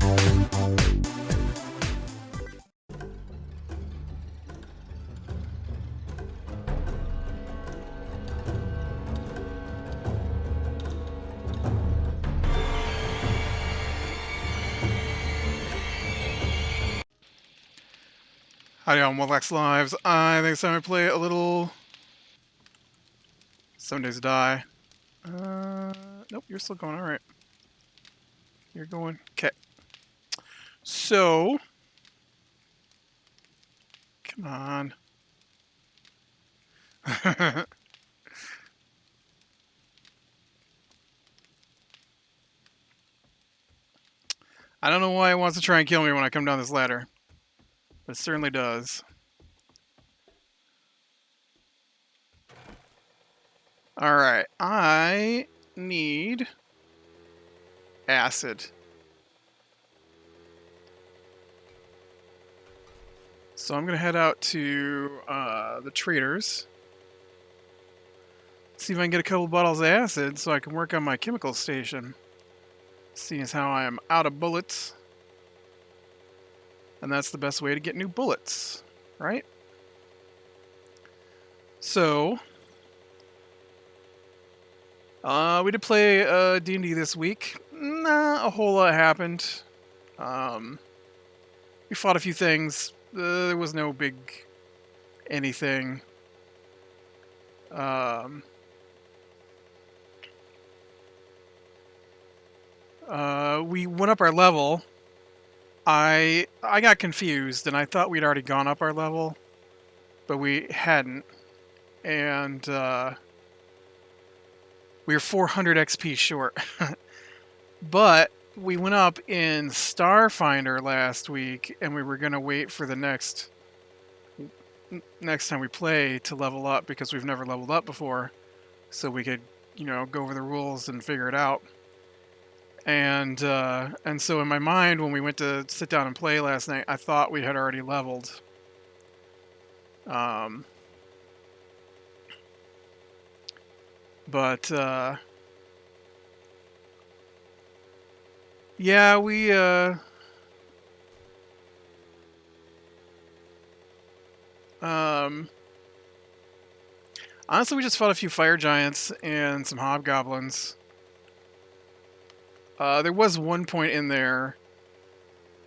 Howdy on Wolfx Lives. I think it's time to play a little 7 Days to Die. Nope, you're still going. Alright. You're going. Okay. So. Come on. I don't know why it wants to try and kill me when I come down this ladder. But it certainly does. Alright. I need acid. So I'm going to head out to the traders. See if I can get a couple bottles of acid so I can work on my chemical station. Seeing as how I am out of bullets. And that's the best way to get new bullets, right? So, we did play D&D this week. Nah, a whole lot happened. We fought a few things. There was no big anything. We went up our level. I got confused, and I thought we'd already gone up our level, but we hadn't. And we were 400 XP short. But we went up in Starfinder last week, and we were going to wait for the next time we play to level up, because we've never leveled up before, so we could, go over the rules and figure it out. And so in my mind, when we went to sit down and play last night, I thought we had already leveled. But yeah, we honestly, we just fought a few fire giants and some hobgoblins. There was one point in there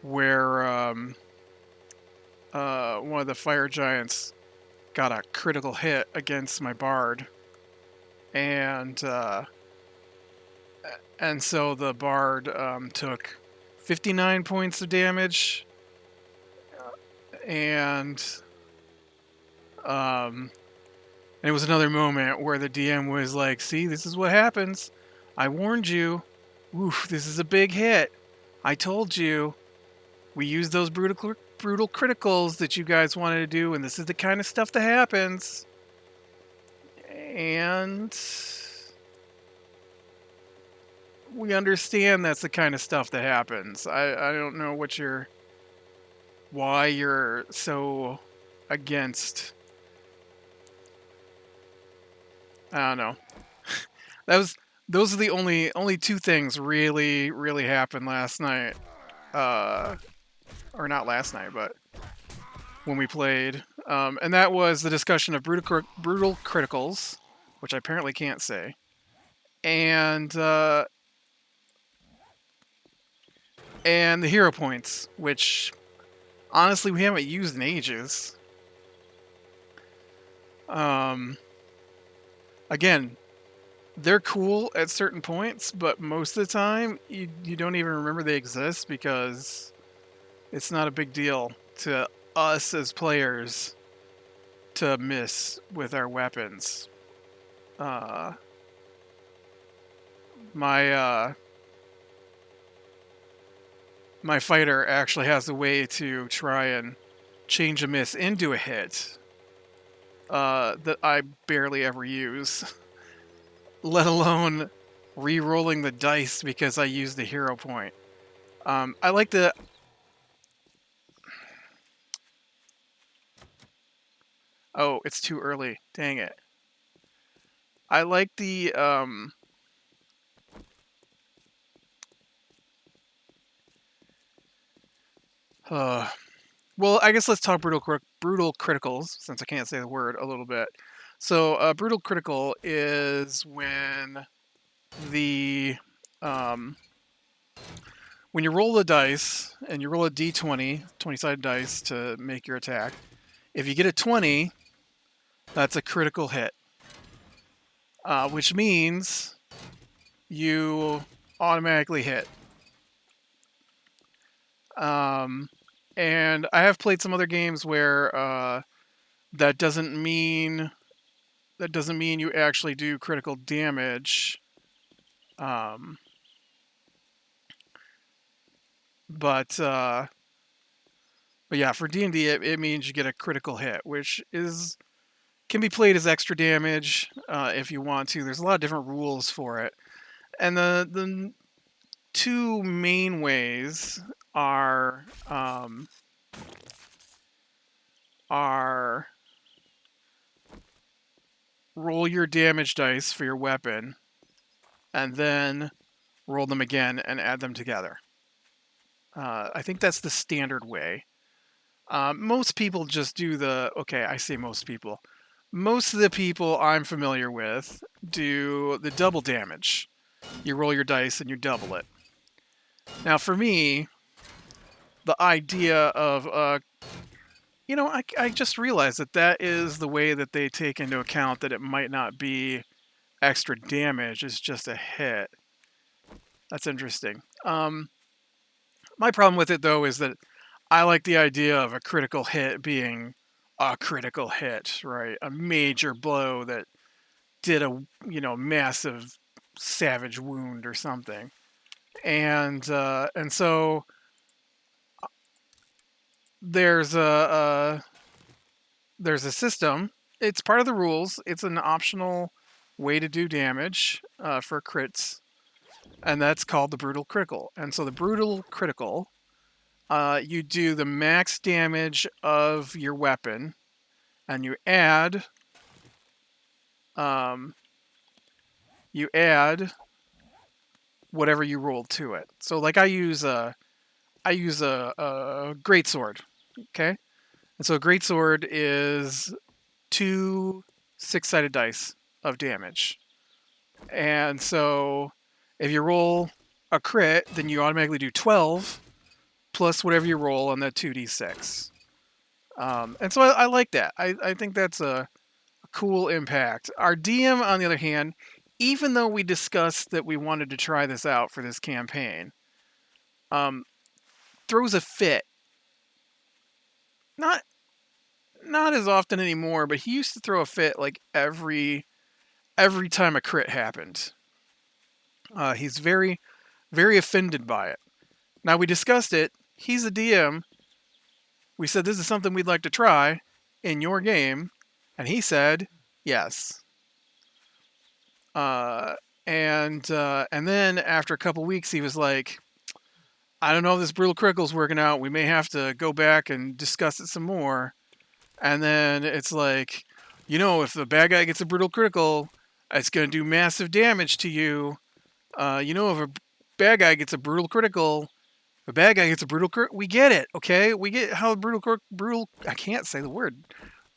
where one of the fire giants got a critical hit against my bard, and so the bard took 59 points of damage, and it was another moment where the DM was like, "See, this is what happens. I warned you. Oof, this is a big hit. I told you. We used those brutal criticals that you guys wanted to do, and this is the kind of stuff that happens." And we understand that's the kind of stuff that happens. I don't know why you're so against. I don't know. Those are the only two things really happened last night. Or not last night, but when we played. And that was the discussion of brutal criticals, which I apparently can't say. And the hero points, which honestly we haven't used in ages. Again, they're cool at certain points, but most of the time you don't even remember they exist, because it's not a big deal to us as players to miss with our weapons. My fighter actually has a way to try and change a miss into a hit that I barely ever use, let alone re-rolling the dice because I used the hero point. I like the... Oh, it's too early. Dang it. I like the... Uh, well, I guess let's talk brutal criticals since I can't say the word a little bit. So, brutal critical is the um, when you roll the dice and you roll a d20, 20-sided dice to make your attack. If you get a 20, that's a critical hit, which means you automatically hit. And I have played some other games where that doesn't mean you actually do critical damage. Um, but yeah, for D&D, it means you get a critical hit, which can be played as extra damage if you want to. There's a lot of different rules for it, and the two main ways are roll your damage dice for your weapon, and then roll them again and add them together. I think that's the standard way. Most people just do I say most people. Most of the people I'm familiar with do the double damage. You roll your dice and you double it. Now, for me, the idea of, I just realized that is the way that they take into account that it might not be extra damage, it's just a hit. That's interesting. My problem with it, though, is that I like the idea of a critical hit being a critical hit, right? A major blow that did a massive savage wound or something, and so there's a system. It's part of the rules. It's an optional way to do damage for crits, and that's called the brutal critical. And so the brutal critical, you do the max damage of your weapon, and um, you add whatever you roll to it. So like I use a great sword, okay? And so a great sword is 2 6-sided dice of damage. And so if you roll a crit, then you automatically do 12 plus whatever you roll on that 2d6. And so I like that. I think that's a cool impact. Our DM, on the other hand, even though we discussed that we wanted to try this out for this campaign, throws a fit. Not as often anymore, but he used to throw a fit like every time a crit happened. He's very, very offended by it. Now, we discussed it. He's a DM. We said this is something we'd like to try in your game, and he said yes. And then after a couple weeks, he was like, I don't know if this brutal critical's working out. We may have to go back and discuss it some more. And then it's like, if the bad guy gets a brutal critical, it's going to do massive damage to you. If a bad guy gets a brutal critical, we get it, okay? We get how I can't say the word,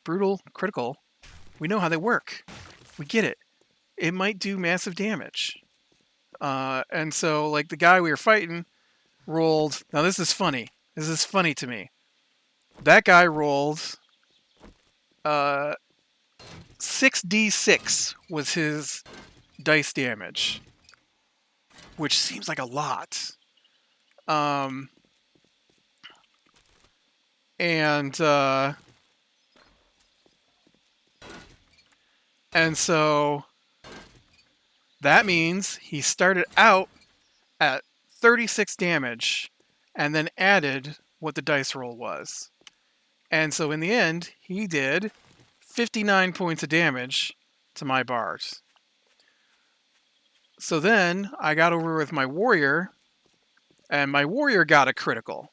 brutal critical. We know how they work. We get it. It might do massive damage. And so, like, the guy we were fighting rolled, now this is funny. This is funny to me. That guy rolled 6d6 was his dice damage, which seems like a lot. And so that means he started out at 36 damage and then added what the dice roll was. And so in the end, he did 59 points of damage to my bars. So then I got over with my warrior, and my warrior got a critical.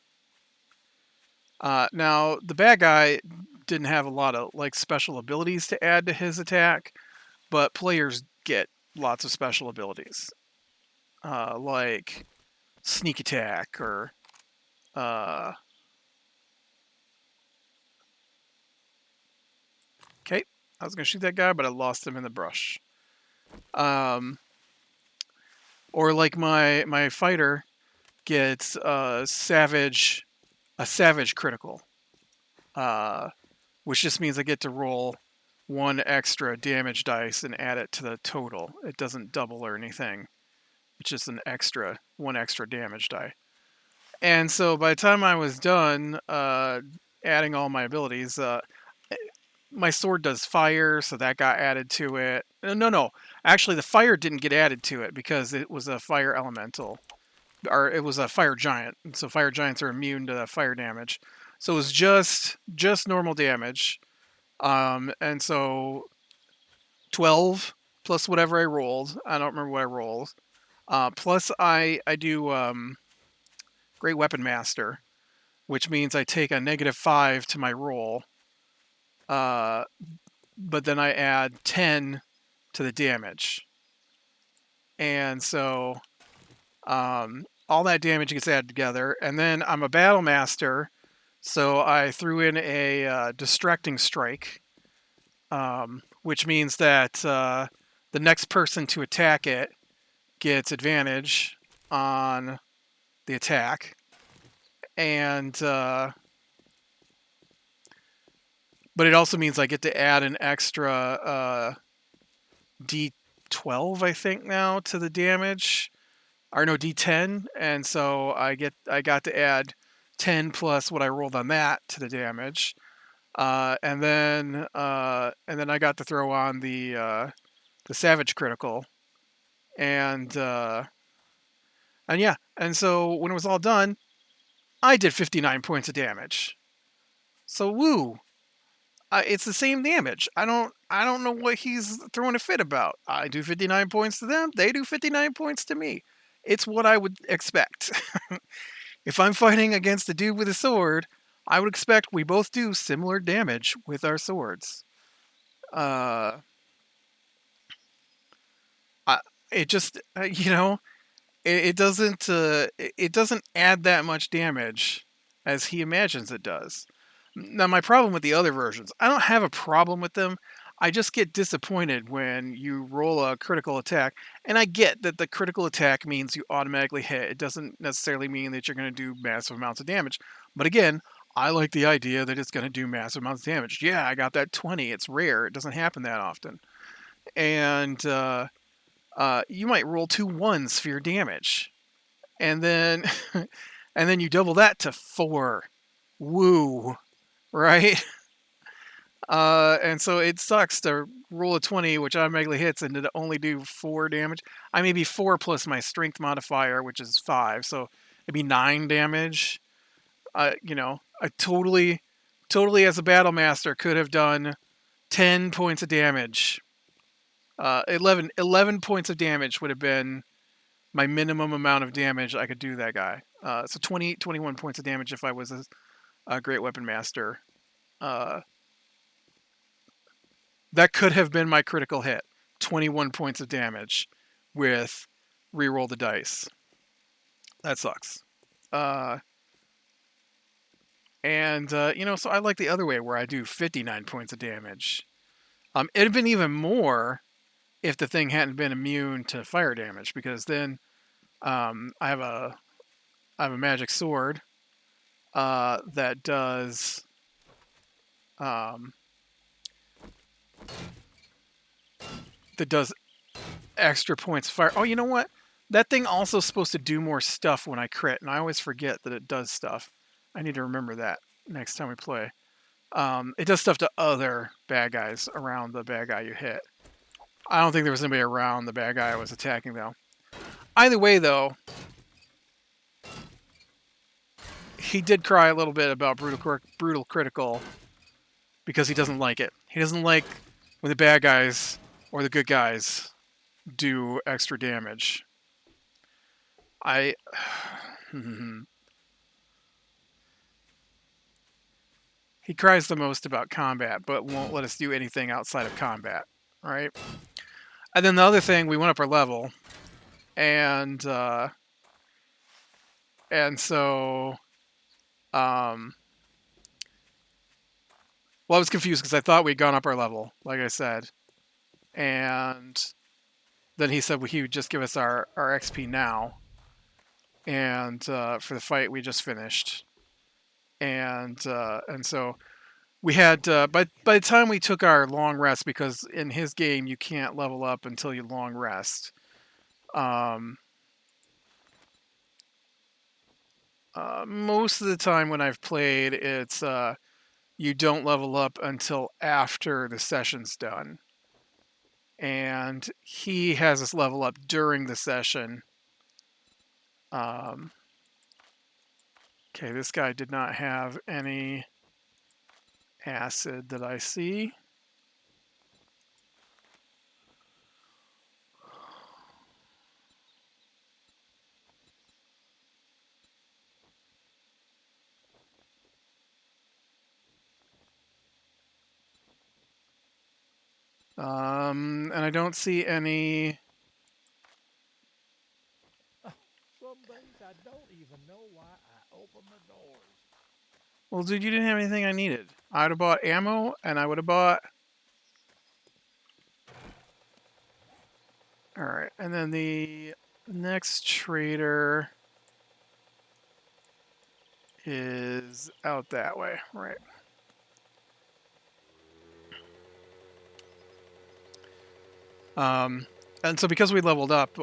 Now, the bad guy didn't have a lot of special abilities to add to his attack, but players get lots of special abilities, like sneak attack or I was gonna shoot that guy, but I lost him in the brush. Or like my fighter gets a savage critical, which just means I get to roll one extra damage dice and add it to the total. It doesn't double or anything. It's just one extra damage die. And so by the time I was done adding all my abilities, my sword does fire, so that got added to it. No. Actually, the fire didn't get added to it because it was a fire elemental. Or it was a fire giant. So fire giants are immune to fire damage. So it was just normal damage. And so 12 plus whatever I rolled. I don't remember what I rolled. Plus I do Great Weapon Master, which means I take a -5 to my roll. But then I add 10 to the damage. And so all that damage gets added together. And then I'm a Battle Master, so I threw in a Distracting Strike, which means that the next person to attack it gets advantage on the attack. And but it also means I get to add an extra D12, I think, now to the damage, or no, D10, and so I got to add 10 plus what I rolled on that to the damage, and then I got to throw on the Savage critical, and yeah, and so when it was all done, I did 59 points of damage. So woo. It's the same damage. I don't know what he's throwing a fit about. I do 59 points to them. They do 59 points to me. It's what I would expect. If I'm fighting against a dude with a sword, I would expect we both do similar damage with our swords. It just it doesn't add that much damage as he imagines it does. Now, my problem with the other versions, I don't have a problem with them. I just get disappointed when you roll a critical attack. And I get that the critical attack means you automatically hit. It doesn't necessarily mean that you're going to do massive amounts of damage. But again, I like the idea that it's going to do massive amounts of damage. Yeah, I got that 20. It's rare. It doesn't happen that often. And you might roll 2 1s for your damage. And then, and then you double that to 4. Woo. Right? And so it sucks to roll a 20, which automatically hits, and to only do 4 damage. I may be 4 plus my strength modifier, which is 5, so it'd be 9 damage. I totally as a battle master could have done 10 points of damage. 11 points of damage would have been my minimum amount of damage I could do that guy. So 21 points of damage if I was a Great Weapon Master. That could have been my critical hit. 21 points of damage with reroll the dice. That sucks. So I like the other way where I do 59 points of damage. It'd have been even more if the thing hadn't been immune to fire damage, because then I have a magic sword that does extra points of fire. Oh, you know what? That thing also is supposed to do more stuff when I crit, and I always forget that it does stuff. I need to remember that next time we play. It does stuff to other bad guys around the bad guy you hit. I don't think there was anybody around the bad guy I was attacking, though. Either way, though, he did cry a little bit about brutal critical because he doesn't like it. He doesn't like when the bad guys or the good guys do extra damage. He cries the most about combat, but won't let us do anything outside of combat, right? And then the other thing, we went up our level, and so, Well, I was confused because I thought we'd gone up our level, like I said, and then he said he would just give us our XP now, and for the fight we just finished, and so we had by the time we took our long rest, because in his game you can't level up until you long rest. Um, Most of the time when I've played, it's you don't level up until after the session's done, and he has us level up during the session. Um, okay, this guy did not have any acid that I see. And I don't see any. Some days I don't even know why I open the doors. Well, dude, you didn't have anything I needed. I would have bought ammo, and I would have bought. All right, and then the next trader is out that way, right? Um, and so because we leveled up,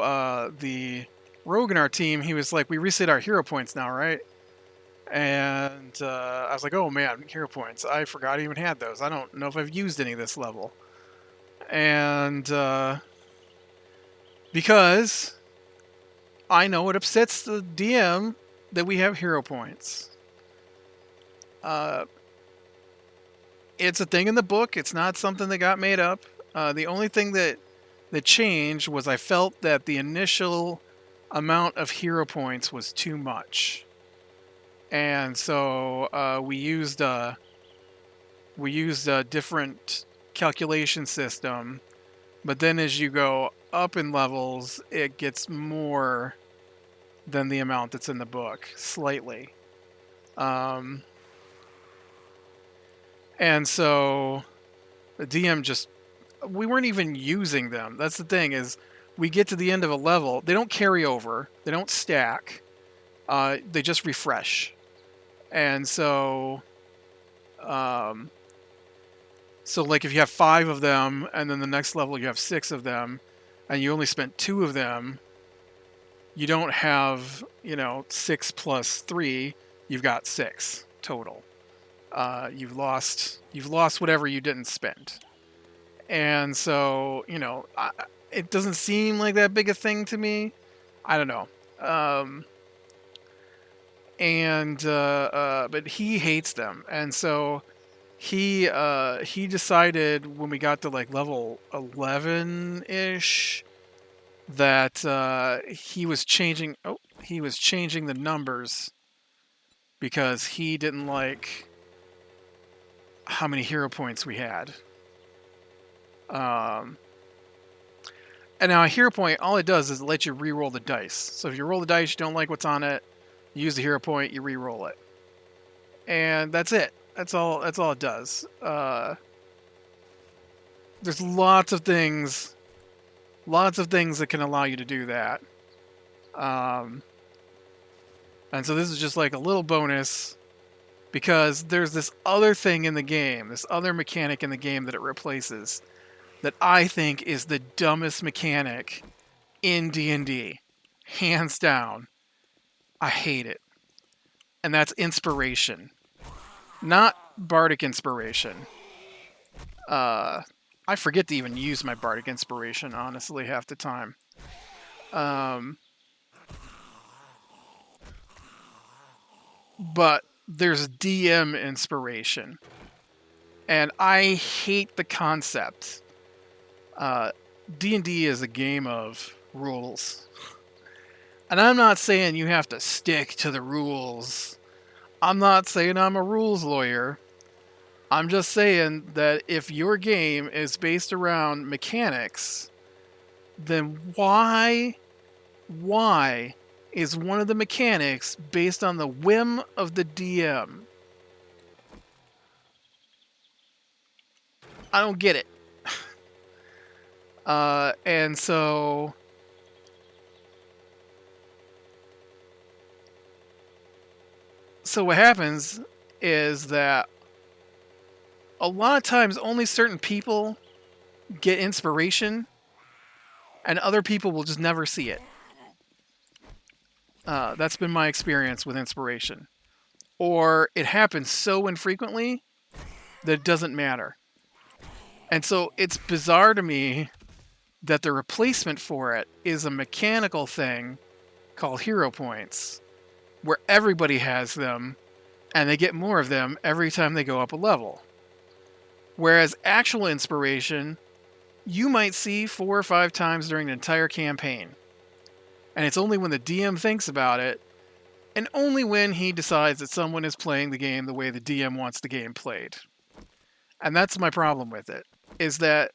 the rogue in our team, he was like, "We reset our hero points now, right?" And I was like, "Oh man, hero points! I forgot I even had those. I don't know if I've used any this level." And because I know it upsets the DM that we have hero points. Uh, it's a thing in the book. It's not something that got made up. The only thing that changed was I felt that the initial amount of hero points was too much, and so we used a different calculation system. But then as you go up in levels, it gets more than the amount that's in the book, slightly. Um, and so the DM just we weren't even using them. That's the thing is we get to the end of a level, they don't carry over, they don't stack, they just refresh, and um, so like if you have 5 of them, and then the next level you have 6 of them, and you only spent 2 of them, you don't have 6 plus 3, you've got 6 total. You've lost whatever you didn't spend. And so, it doesn't seem like that big a thing to me. I don't know. Um, but he hates them, and so he decided when we got to like level 11 ish that he was changing the numbers because he didn't like how many hero points we had. Um, And now a hero point, all it does is it lets you re-roll the dice. So if you roll the dice, you don't like what's on it, you use the hero point, you re-roll it, and that's it. That's all. That's all it does. There's lots of things that can allow you to do that. Um, and so this is just like a little bonus because there's this other thing in the game, this other mechanic in the game that it replaces that I think is the dumbest mechanic in D&D, hands down. I hate it. And that's inspiration, not bardic inspiration. Uh, I forget to even use my bardic inspiration, honestly, half the time. Um, but there's DM inspiration, and I hate the concept. D&D is a game of rules, and I'm not saying you have to stick to the rules. I'm not saying I'm a rules lawyer. I'm just saying that if your game is based around mechanics, then why is one of the mechanics based on the whim of the DM? I don't get it. And so what happens is that a lot of times only certain people get inspiration, and other people will just never see it. That's been my experience with inspiration. Or it happens so infrequently that it doesn't matter. And so it's bizarre to me that the replacement for it is a mechanical thing called hero points, where everybody has them and they get more of them every time they go up a level. Whereas actual inspiration, you might see 4 or 5 times during an entire campaign. And it's only when the DM thinks about it, and only when he decides that someone is playing the game the way the DM wants the game played. And that's my problem with it, is that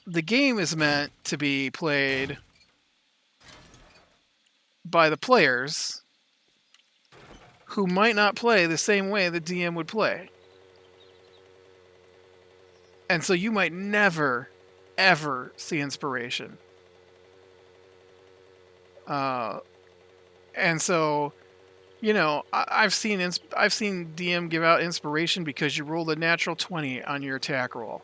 the game is meant to be played by the players who might not play the same way the DM would play. And so you might never, ever see inspiration. And so, you know, I've seen DM give out inspiration because you rolled a natural 20 on your attack roll.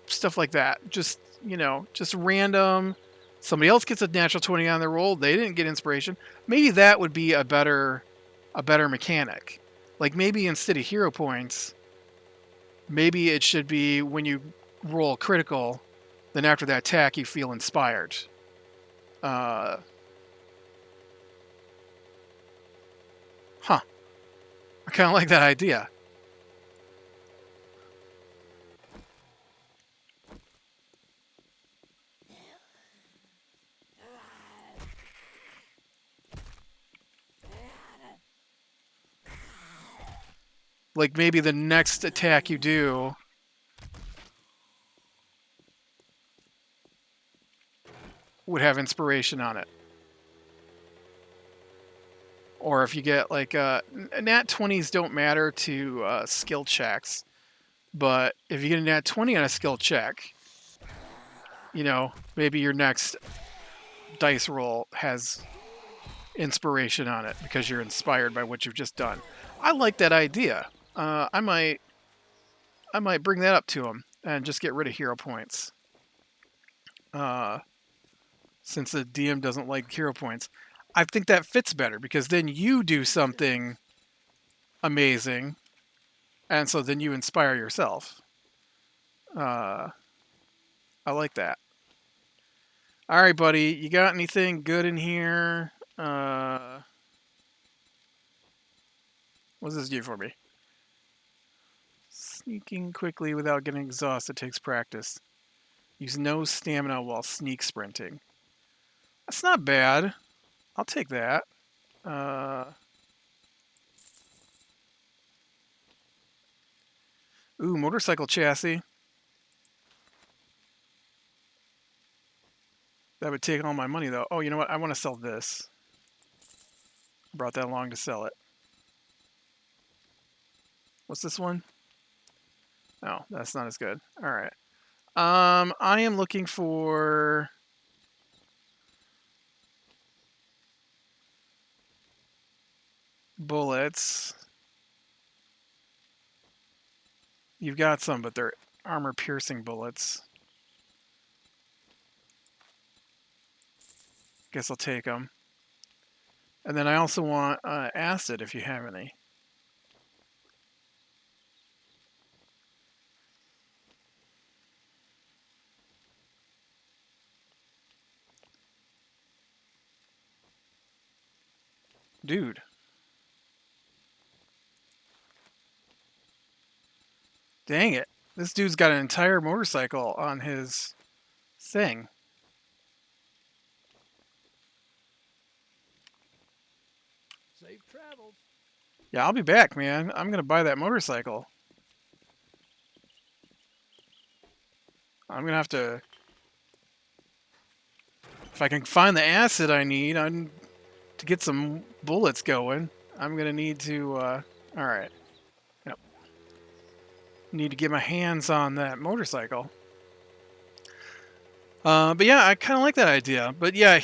Stuff like that. Just, you know, just random. Somebody else gets a natural 20 on their roll. They didn't get inspiration. Maybe that would be a better mechanic. Like maybe instead of hero points, maybe it should be when you roll critical, then after that attack you feel inspired. Huh. I kind of like that idea. Like maybe the next attack you do would have inspiration on it. Or if you get like nat 20s don't matter to skill checks, but if you get a nat 20 on a skill check, you know, maybe your next dice roll has inspiration on it because you're inspired by what you've just done. I like that idea. I might bring that up to him and just get rid of hero points. Since the DM doesn't like hero points, I think that fits better because then you do something amazing, and so then you inspire yourself. I like that. All right, buddy, you got anything good in here? What's this do for me? Sneaking quickly without getting exhausted takes practice. Use no stamina while sneak sprinting. That's not bad. I'll take that. Ooh, motorcycle chassis. That would take all my money, though. Oh, you know what? I want to sell this. Brought that along to sell it. What's this one? No, that's not as good. All right. I am looking for bullets. You've got some, but they're armor-piercing bullets. Guess I'll take them. And then I also want acid, if you have any. Dude. Dang it. This dude's got an entire motorcycle on his thing. Safe travels. Yeah, I'll be back, man. I'm going to buy that motorcycle. I'm going to have to... If I can find the acid I need to get some bullets going, I'm going to need to... Alright. Need to get my hands on that motorcycle. But yeah, I kind of like that idea. But yeah,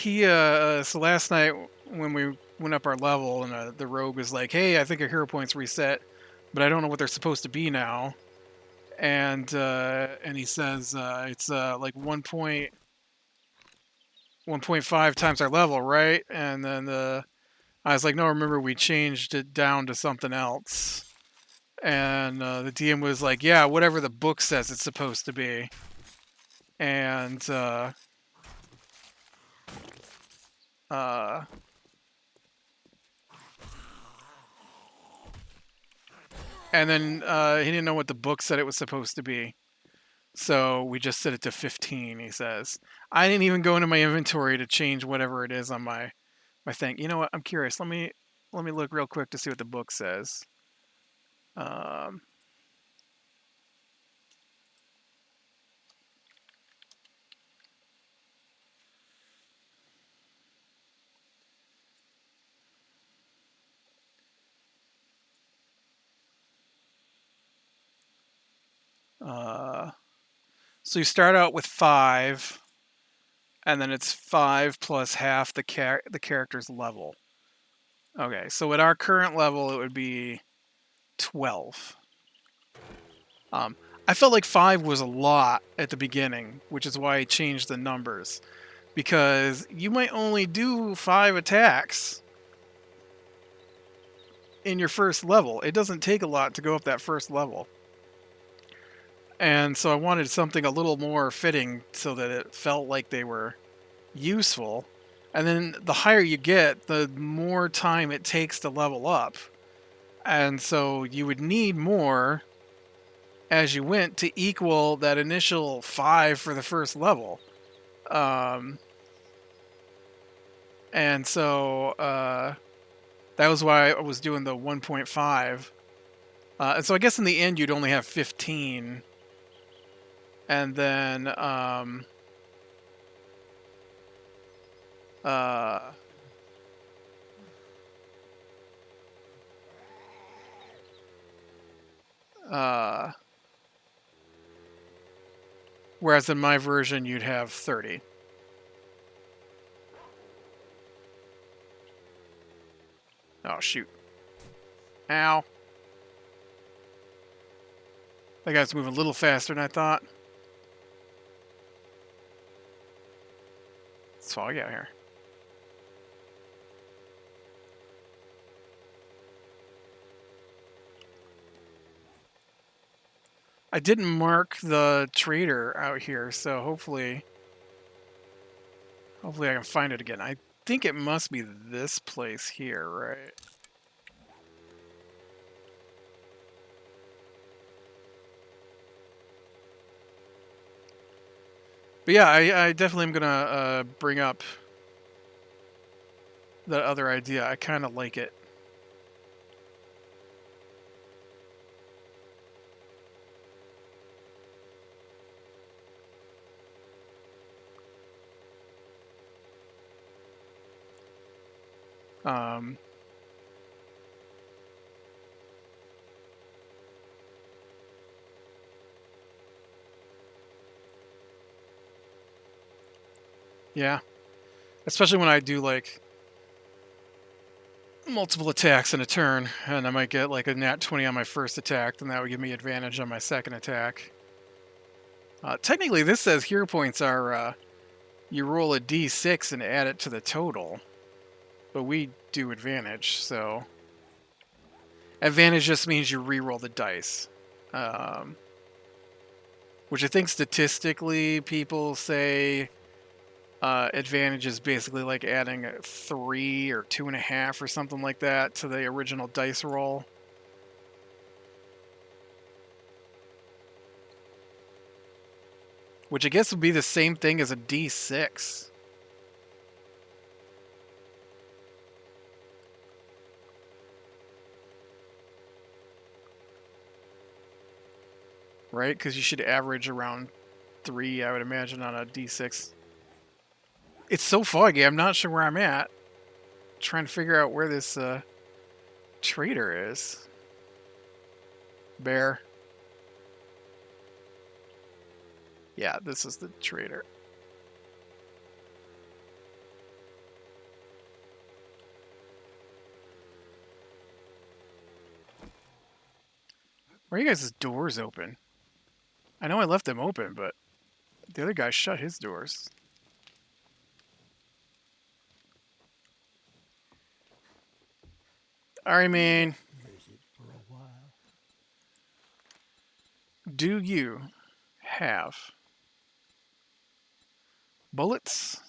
so last night when we went up our level and the rogue was like, "Hey, I think our hero points reset, but I don't know what they're supposed to be now." And he says it's like 1.5 times our level, right? And then I was like, "No, remember we changed it down to something else." And the DM was like, "Yeah, whatever the book says it's supposed to be." And uh, and then he didn't know what the book said it was supposed to be, so we just set it to 15. He says, "I didn't even go into my inventory to change whatever it is on my thing." You know what? I'm curious. Let me look real quick to see what the book says. Um, uh, so you start out with 5, and then it's 5 plus half the character's level. Okay, so at our current level, it would be 12. Um, I felt like 5 was a lot at the beginning, which is why I changed the numbers. Because you might only do 5 attacks in your first level. It doesn't take a lot to go up that first level. And so I wanted something a little more fitting so that it felt like they were useful. And then the higher you get, the more time it takes to level up. And so you would need more as you went to equal that initial 5 for the first level. Um, and so that was why I was doing the 1.5. And so I guess in the end you'd only have 15. And then uh, uh, whereas in my version you'd have 30. Oh shoot. Ow. That guy's moving a little faster than I thought. It's foggy out here. I didn't mark the trader out here, so hopefully I can find it again. I think it must be this place here, right? But yeah, I definitely am gonna bring up the other idea. I kind of like it. Um, yeah, especially when I do like multiple attacks in a turn, and I might get like a nat 20 on my first attack, then that would give me advantage on my second attack. Technically, this says hero points are you roll a d6 and add it to the total, but we do advantage, so advantage just means you re-roll the dice. Which I think statistically people say advantage is basically like adding a 3 or 2.5 or something like that to the original dice roll. Which I guess would be the same thing as a d6. Right? Because you should average around 3, I would imagine, on a d6. It's so foggy, I'm not sure where I'm at. Trying to figure out where this trader is. Bear. Yeah, this is the trader. Why are you guys' doors open? I know I left them open, but the other guy shut his doors. I mean, Visit for a while. do you have bullets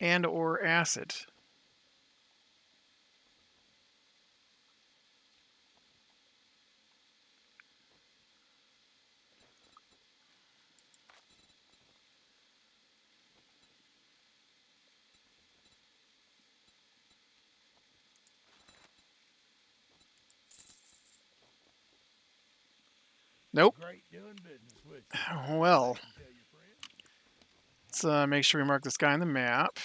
and or acid? Nope. Great doing business with you. Well, I can tell you, friend. let's make sure we mark this guy on the map.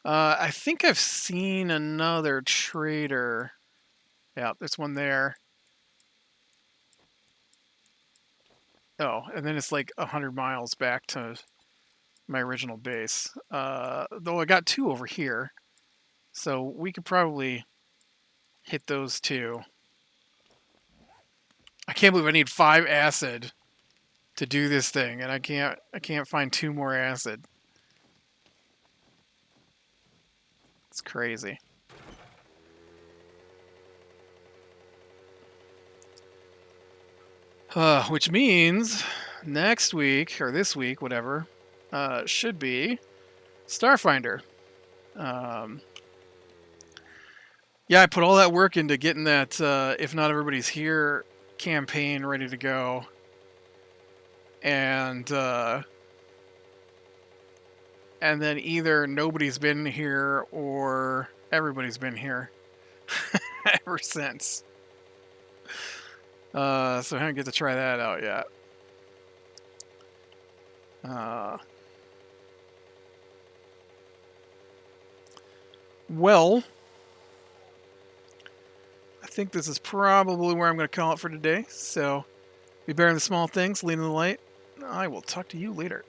I think I've seen another trader. Yeah, there's one there. Oh, and then it's like 100 miles back to my original base. Though I got two over here, so we could probably hit those two. I can't believe I need 5 acid to do this thing, and I can't find 2 more acid. It's crazy. Which means next week or this week, whatever, should be Starfinder. Yeah, I put all that work into getting that If Not Everybody's Here campaign ready to go. And then either nobody's been here or everybody's been here ever since. So I haven't get to try that out yet. Well, I think this is probably where I'm going to call it for today. So, be better in the small things, lead in the light. I will talk to you later.